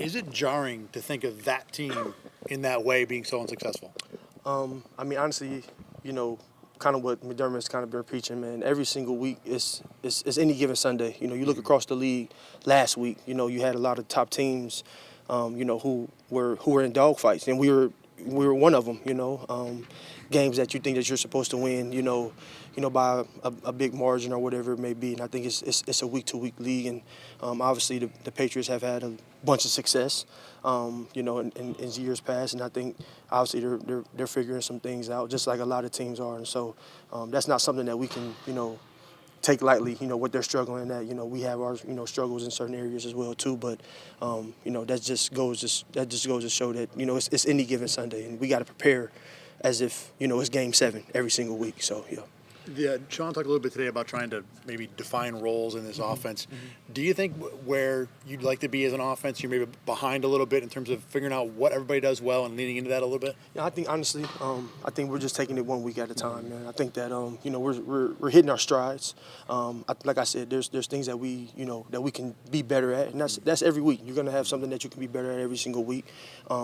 Is it jarring to think of that team in that way being so unsuccessful? I mean, honestly, you know, kind of what McDermott's kind of been preaching, man. Every single week is any given Sunday. You know, you look across the league last week. You know, you had a lot of top teams, you know, who were in dogfights, and we were one of them. You know, games that you think that you're supposed to win. You know, by a big margin or whatever it may be. And I think it's a week-to-week league, and obviously the Patriots have had a bunch of success, you know, in years past, and I think obviously they're figuring some things out, just like a lot of teams are, and so that's not something that we can, you know, take lightly, you know, what they're struggling at. You know, we have our, you know, struggles in certain areas as well too. But, you know, that just goes to show that, you know, it's any given Sunday, and we got to prepare as if, you know, it's Game 7 every single week. So yeah. Yeah, Sean talked a little bit today about trying to maybe define roles in this offense. Do you think where you'd like to be as an offense, you're maybe behind a little bit in terms of figuring out what everybody does well and leaning into that a little bit? Yeah, I think honestly, I think we're just taking it one week at a time, man. I think that you know, we're hitting our strides. Like I said, there's things that we, you know, that we can be better at, and that's every week. You're gonna have something that you can be better at every single week,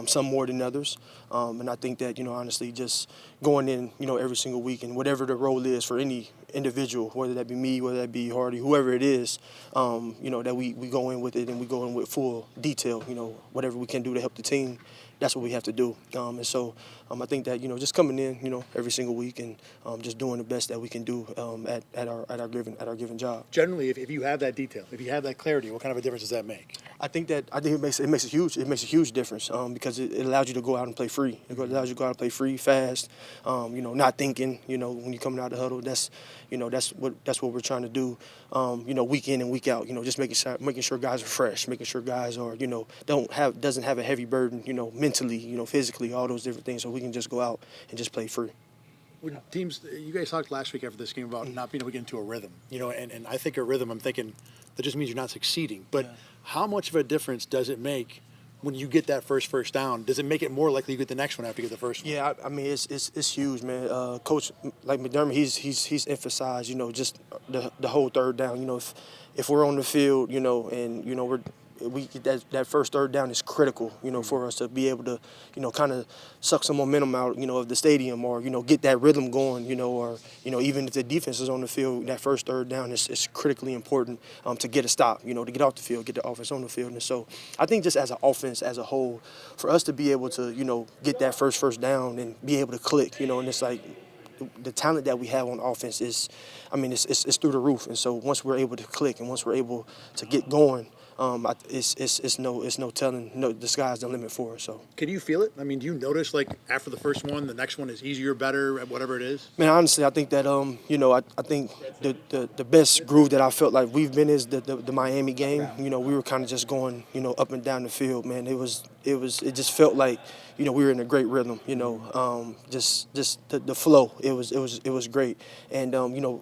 some more than others. And I think that, you know, honestly, just going in, you know, every single week, and whatever the role is for any individual, whether that be me, whether that be Hardy, whoever it is, you know, that we go in with it and we go in with full detail, you know, whatever we can do to help the team, that's what we have to do. And so I think that, you know, just coming in, you know, every single week and just doing the best that we can do at our given job. Generally, if you have that detail, if you have that clarity, what kind of a difference does that make? I think it makes a huge difference because it allows you to go out and play free. It allows you to go out and play free, fast. You know, not thinking. You know, when you're coming out of the huddle, that's what we're trying to do. You know, week in and week out. You know, just making sure guys are fresh, making sure guys are, you know, doesn't have a heavy burden. You know, mentally, you know, physically, all those different things, so we can just go out and just play free. When teams, you guys talked last week after this game about not being able to get into a rhythm, you know, and I think a rhythm, I'm thinking that just means you're not succeeding. But how much of a difference does it make when you get that first down? Does it make it more likely you get the next one after you get the first one? Yeah, I mean it's huge, man. Coach like McDermott, he's emphasized, you know, just the whole third down. You know, if we're on the field, you know, and you know that first third down is critical, you know, for us to be able to, you know, kind of suck some momentum out, you know, of the stadium, or, you know, get that rhythm going, you know, or, you know, even if the defense is on the field, that first third down is critically important to get a stop, you know, to get off the field, get the offense on the field. And so I think just as an offense as a whole, for us to be able to, you know, get that first down and be able to click, you know, and it's like the talent that we have on offense is, I mean, it's through the roof. And so once we're able to click and once we're able to get going, it's no telling. No, the sky's the limit for us. So. Can you feel it? I mean, do you notice, like, after the first one, the next one is easier, better, whatever it is? Man, honestly, I think that you know, I think the best groove that I felt like we've been is the Miami game. You know, we were kind of just going, you know, up and down the field. Man, it just felt like, you know, we were in a great rhythm. You know, just the flow. It was great, and you know,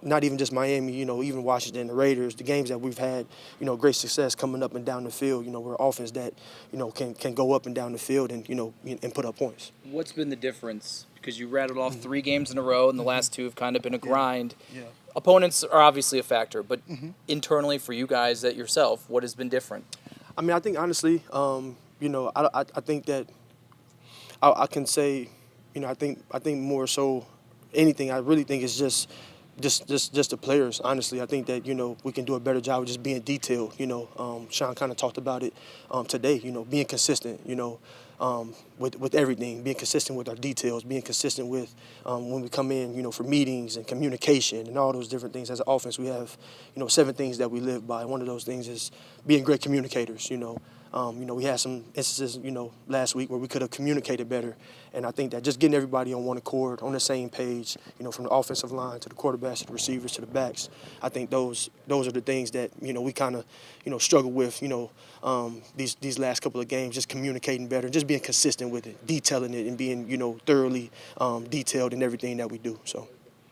not even just Miami, you know, even Washington, the Raiders, the games that we've had, you know, great success coming up and down the field. You know, we're an offense that, you know, can go up and down the field and, you know, and put up points. What's been the difference? Because you rattled off 3 games in a row, and the last 2 have kind of been a grind. Yeah. Opponents are obviously a factor, but internally for you guys at yourself, what has been different? I mean, I think honestly, you know, I think that I can say, you know, I think more so anything, I really think it's just the players. Honestly, I think that, you know, we can do a better job of just being detailed. You know, Sean kind of talked about it today. You know, being consistent. You know, with everything, being consistent with our details, being consistent with when we come in. You know, for meetings and communication and all those different things. As an offense, we have, you know, 7 things that we live by. One of those things is being great communicators. You know, we had some instances, you know, last week where we could have communicated better. And I think that just getting everybody on one accord, on the same page, you know, from the offensive line to the quarterbacks to the receivers to the backs, I think those are the things that, you know, we kind of, you know, struggle with, you know, these last couple of games, just communicating better, just being consistent with it, detailing it, and being, you know, thoroughly detailed in everything that we do. So.